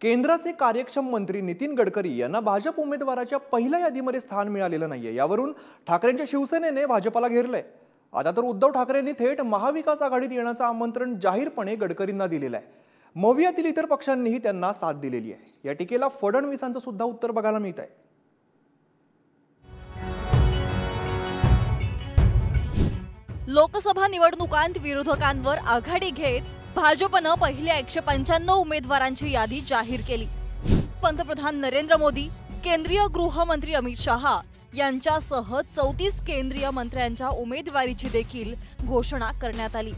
केंद्राचे कार्यक्षम मंत्री नितीन गडकरी यांना भाजप उमेदवाराच्या पहिल्या यादीमध्ये स्थान मिळालेलं नाहीये। यावरून ठाकरेंच्या शिवसेनेने भाजपला घेरलंय। आता तर उद्धव ठाकरेंनी थेट महाविकास आघाडीत येण्याचं आमंत्रण जाहीरपणे गडकरींना दिलेलं आहे। मवियातील इतर पक्षांनीही त्यांना साथ दिलेली आहे। या टीकेला फडणवीसांचं सुद्धा उत्तर बघायला मिळत आहे। लोकसभा निवडणुकांत विरोधकांवर आघाडी घेत भाजपनं पहिल्या 195 उमेदवारांची यादी जाहीर केली। पंतप्रधान नरेंद्र मोदी, केंद्रीय गृहमंत्री अमित शहा यांच्यासह 34 केंद्रीय मंत्र्यांच्या उमेदवारीची देखील घोषणा करण्यात आली।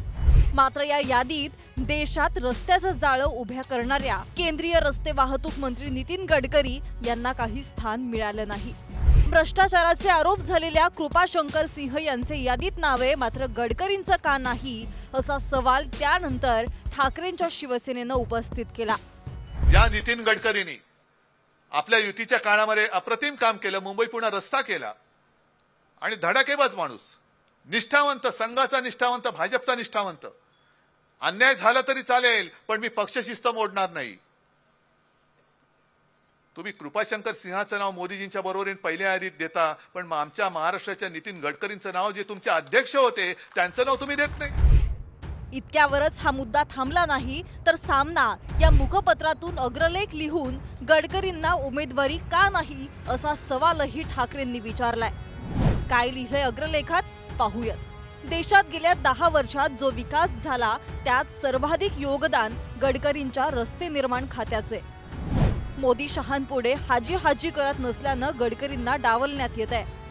मात्र या यादीत देशात रस्त्याचं जाळं उभ्या करणाऱ्या केंद्रीय रस्ते वाहतूक मंत्री नितीन गडकरी यांना काही स्थान मिळालं नाही। भ्रष्टाचाराचे आरोप झालेल्या कृपाशंकर सिंह यांचे यादीत नावे मात्र गडकरींचं का नाही असा सवाल त्यानंतर ठाकरेंच्या शिवसेनेनं उपस्थित केला। ज्या नितीन गडकरींनी आपल्या युतीच्या काळामध्ये अप्रतिम काम केलं, मुंबई पुणे रस्ता केला आणि धडाकेबाज माणूस, निष्ठावंत, संघाचा निष्ठावंत, भाजपचा निष्ठावंत, अन्याय झाला तरी चालेल पण मी पक्षशिस्त मोडणार नाही। तुम्ही कृपाशंकर सिंहाचं नाव मोदीजींच्या बरोबरीने पहिल्या यादीत देता, पण आमच्या महाराष्ट्राच्या नितीन गडकरींचं नाव, जे तुमचे अध्यक्ष होते, त्यांचं नाव तुम्ही देत नाही। इतक्यावरच हा मुद्दा थांबला नाही तर सामना या मुखपत्रातून अग्रलेख लिहून गडकरींना उमेदवारी का नाही असा सवालही ठाकरेंनी विचारलाय। काय लिहिलंय अग्रलेखात पाहूयात। देशात गेल्या 10 वर्षात जो विकास झाला त्यात सर्वाधिक योगदान गडकरींच्या रस्ते निर्माण खात्याचे। मोदी शहांपुढे हाजी हाजी करत नसल्यानं गडकरींना डावलण्यात येत आहे।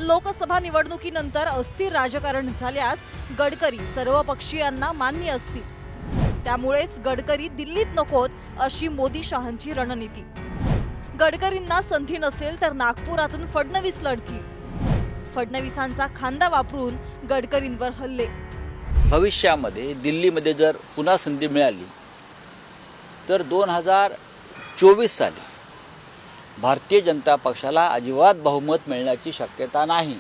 लोकसभा निवडणुकीनंतर अस्थिर राजकारण झाल्यास गडकरी सर्व पक्षीयांना मान्य असतील। त्यामुळेच गडकरी दिल्लीत नकोत अशी मोदी शहांची रणनीती। गडकरींना संधी नसेल तर नागपुरातून फडणवीस लढतील। फडणवीसांचा खांदा वापरून गडकरींवर हल्ले। भविष्यामध्ये दिल्लीमध्ये जर पुन्हा संधी मिळाली तर 2024 साली भारतीय जनता पक्षाला अजिबात बहुमत मिळण्याची शक्यता नाही।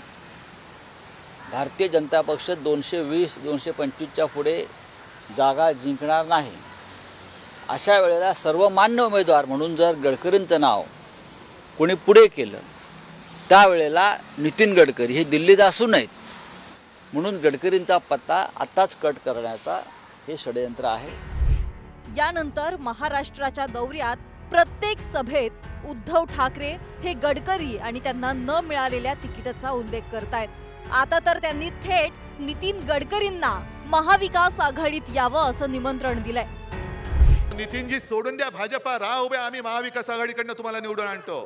भारतीय जनता पक्ष 220-225च्या पुढे जागा जिंकणार नाही। अशा वेळेला सर्वमान्य उमेदवार म्हणून जर गडकरींचं नाव कोणी पुढे केलं त्यावेळेला नितीन गडकरी हे दिल्लीत असू नयेत म्हणून गडकरींचा पत्ता आताच कट करण्याचा हे षडयंत्र आहे। यानंतर महाराष्ट्राच्या दौऱ्यात प्रत्येक सभेत उद्धव ठाकरे हे गडकरी आणि त्यांना न मिळालेल्या तिकीटाचा उल्लेख करतायत। आता तर त्यांनी थेट नितीन गडकरींना महाविकास आघाडीत यावं असं निमंत्रण दिलंय। नितीनजी सोडून द्या भाजपा, राह उभे, आम्ही महाविकास आघाडीकडनं तुम्हाला निवडून आणतो।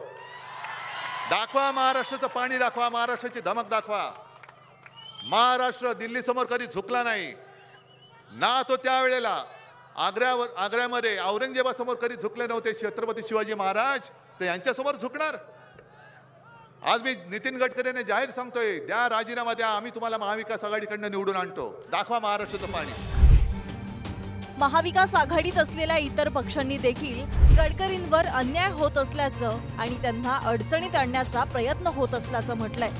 दाखवा महाराष्ट्राचं पाणी, दाखवा महाराष्ट्राची धमक, दाखवा। महाराष्ट्र दिल्ली समोर कधी झुकला नाही ना। तो त्यावेळेला आग्र्यामध्ये औरंगजेबासमोर कधी झुकले नव्हते छत्रपती शिवाजी महाराज, तर यांच्यासमोर झुकणार। आज मी नितीन गडकरींना जाहीर सांगतोय, द्या राजीनामा द्या, आम्ही तुम्हाला महाविकास आघाडीकडनं निवडून आणतो। दाखवा महाराष्ट्राचं पाणी। महाविकास आघाडीत असलेल्या इतर पक्षांनी देखील गडकरींवर अन्याय होत असल्याचं आणि त्यांना अडचणीत आणण्याचा प्रयत्न होत असल्याचं म्हटलंय।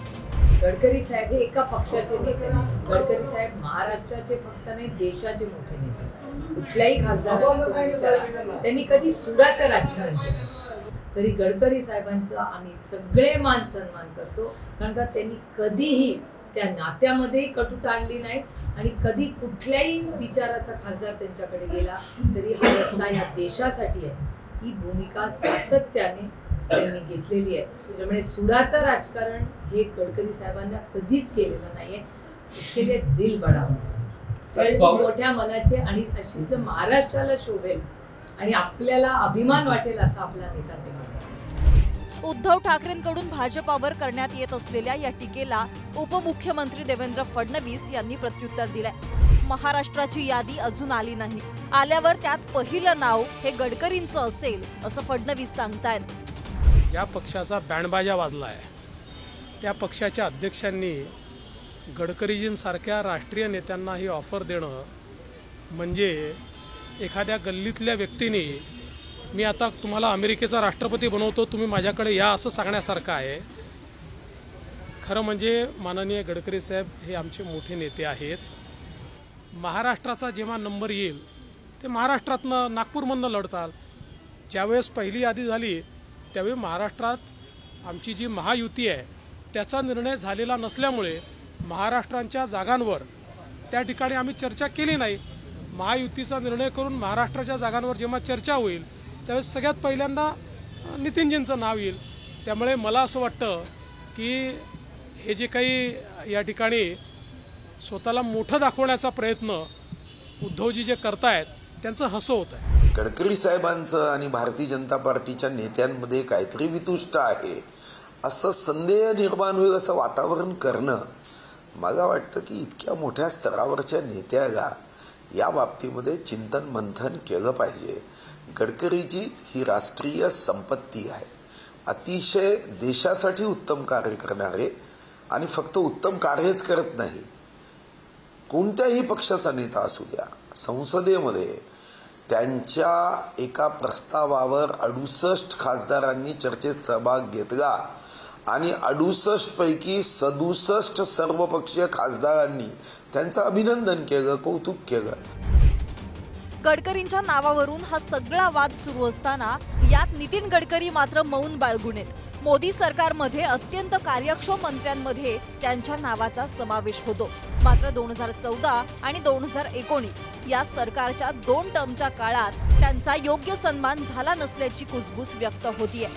गडकरी साहेब हे एका पक्षाचे नेते नाही। गडकरी साहेब महाराष्ट्राचे फक्त नाही, देशाचे मोठे नेते। कुठल्याही खासदाराला त्यांनी कधी सुडाचं राजकारण केलं तरी गडकरी साहेबांचा आम्ही सगळे मान सन्मान करतो, कारण का त्यांनी कधीही त्या नात्यामध्ये कटुता आणली नाही आणि कधी कुठल्याही विचाराचा खासदार त्यांच्याकडे गेला तरी हा रस्ता या देशासाठी आहे ही भूमिका सातत्याने त्यांनी घेतलेली आहे। त्यामुळे सुडाचं राजकारण हे गडकरी साहेबांना कधीच केलेलं नाहीये। इसके लिए दिल बडा मोठ्या मनाचे आणि अशी महाराष्ट्राला शोभेल आणि आपल्याला अभिमान वाटेल असा आपला नेता ते। उद्धव ठाकरेंकडून भाजपावर करण्यात येत असलेल्या या टीकेला उपमुख्यमंत्री देवेंद्र फडणवीस यांनी प्रत्युत्तर दिलंय। महाराष्ट्राची यादी अजून आली नाही, आल्यावर त्यात पहिलं नाव हे गडकरींचं असेल असं फडणवीस सांगतायत। ज्या पक्षाचा बँडबाजा वाजलाय त्या पक्षाच्या अध्यक्षांनी गडकरीजींसारख्या राष्ट्रीय नेत्यांना ही ऑफर देणं म्हणजे एखाद्या गल्लीतल्या व्यक्तीने मी आता तुम्हाला अमेरिकेचा राष्ट्रपती बनवतो, तुम्ही माझ्याकडे या असं सांगण्यासारखं आहे। खरं म्हणजे माननीय गडकरी साहेब हे आमचे मोठे नेते आहेत। महाराष्ट्राचा जेव्हा नंबर येईल ते महाराष्ट्रातनं नागपूरमधनं लढताल, ज्यावेळेस पहिली यादी झाली त्यावेळी महाराष्ट्रात आमची जी महायुती आहे त्याचा निर्णय झालेला नसल्यामुळे महाराष्ट्राच्या जागांवर त्या ठिकाणी आम्ही चर्चा केली नाही। महायुतीचा निर्णय करून महाराष्ट्राच्या जागांवर जेव्हा चर्चा होईल त्यावेळेस सगळ्यात पहिल्यांदा नितीनजींचं नाव येईल। त्यामुळे मला असं वाटतं की हे जे काही या ठिकाणी स्वतःला मोठं दाखवण्याचा प्रयत्न उद्धवजी जे करतायत त्यांचं हसं होत आहे। गडकरी साहेबांचं आणि भारतीय जनता पार्टीच्या नेत्यांमध्ये काहीतरी वितुष्ट आहे असं संदेह निर्माण होईल असं वातावरण करणं मला वाटतं की इतक्या मोठ्या स्तरावरच्या नेत्याला या बाबतीमध्ये चिंतन मंथन केलं पाहिजे। गडकरीजी ही राष्ट्रीय संपत्ती आहे, अतिशय देशासाठी उत्तम कार्य करणारे आणि फक्त उत्तम कार्यच करत नाही, कोणत्याही पक्षाचा नेता असू द्या संसदेमध्ये त्यांच्या एका प्रस्तावावर 68 खासदारांनी चर्चेत सहभाग घेतला आणि 68 पैकी 67 सर्वपक्षीय खासदारांनी त्यांचं अभिनंदन केलं, कौतुक केलं। गडकरींच्या नावावरून हा सगळा वाद सुरू असताना यात नितीन गडकरी मात्र मौन बाळगून आहेत। मोदी सरकारमध्ये अत्यंत कार्यक्षम मंत्र्यांमध्ये त्यांच्या नावाचा समावेश होतो। मात्र 2014 आणि 2019 या सरकारच्या 2 टर्मच्या काळात त्यांचा योग्य सन्मान झाला नसल्याची कुजबूज व्यक्त होतीये।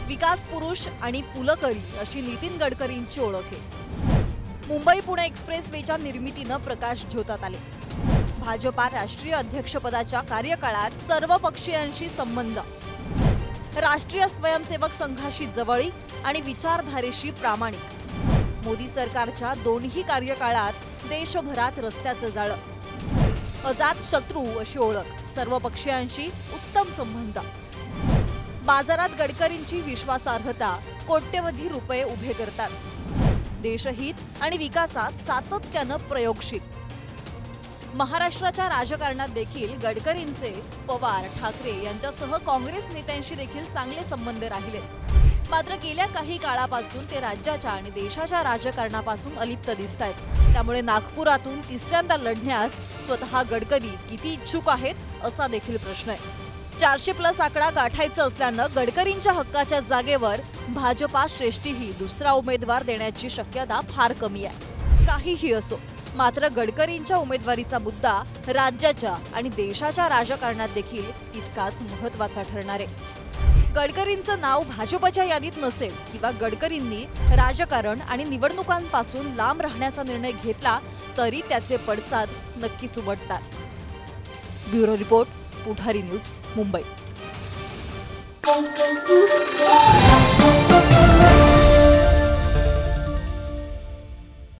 विकास पुरुष आणि पुलकरी अशी नितीन गडकरींची ओळख आहे। मुंबई पुणे एक्सप्रेसवेच्या निर्मितीनं प्रकाश झोतात आले। भाजपा राष्ट्रीय अध्यक्षपदाच्या कार्यकाळात सर्व पक्षीयांशी संबंध, राष्ट्रीय स्वयंसेवक संघाशी जवळीक आणि विचारधारेशी प्रामाणिक। मोदी सरकारच्या 2ही कार्यकाळात देशभरात रस्त्याचं जाळं, अजात शत्रू अशी ओळख, सर्व पक्षीयांशी उत्तम संबंध। बाजारात गडकरींची विश्वासार्हता कोट्यवधी रुपये उभे करतात। देशहित आणि विकासात सातत्यानं प्रयोगशील। महाराष्ट्राच्या राजकारणात देखील गडकरींचे पवार, ठाकरे यांच्यासह काँग्रेस नेत्यांशी देखील चांगले संबंध राहिले। मात्र गेल्या काही काळापासून ते राज्याच्या आणि देशाच्या राजकारणापासून अलिप्त दिसतायत। त्यामुळे नागपुरातून तिसऱ्यांदा लढण्यास स्वतः गडकरी किती इच्छुक आहेत असा देखील प्रश्न आहे। 400+ आकडा गाठायचा असल्यानं गडकरींच्या हक्काच्या जागेवर भाजपा श्रेष्ठीही दुसरा उमेदवार देण्याची शक्यता फार कमी आहे। काहीही असो, मात्र गडकरींच्या उमेदवारीचा मुद्दा राज्याच्या आणि देशाच्या राजकारणात देखील तितकाच महत्त्वाचा ठरणार आहे। गडकरींचं नाव भाजपच्या यादीत नसेल किंवा गडकरींनी राजकारण आणि निवडणुकांपासून लांब राहण्याचा निर्णय घेतला तरी त्याचे पडसाद नक्कीच उमटतात। ब्युरो रिपोर्ट, पुढारी न्यूज, मुंबई।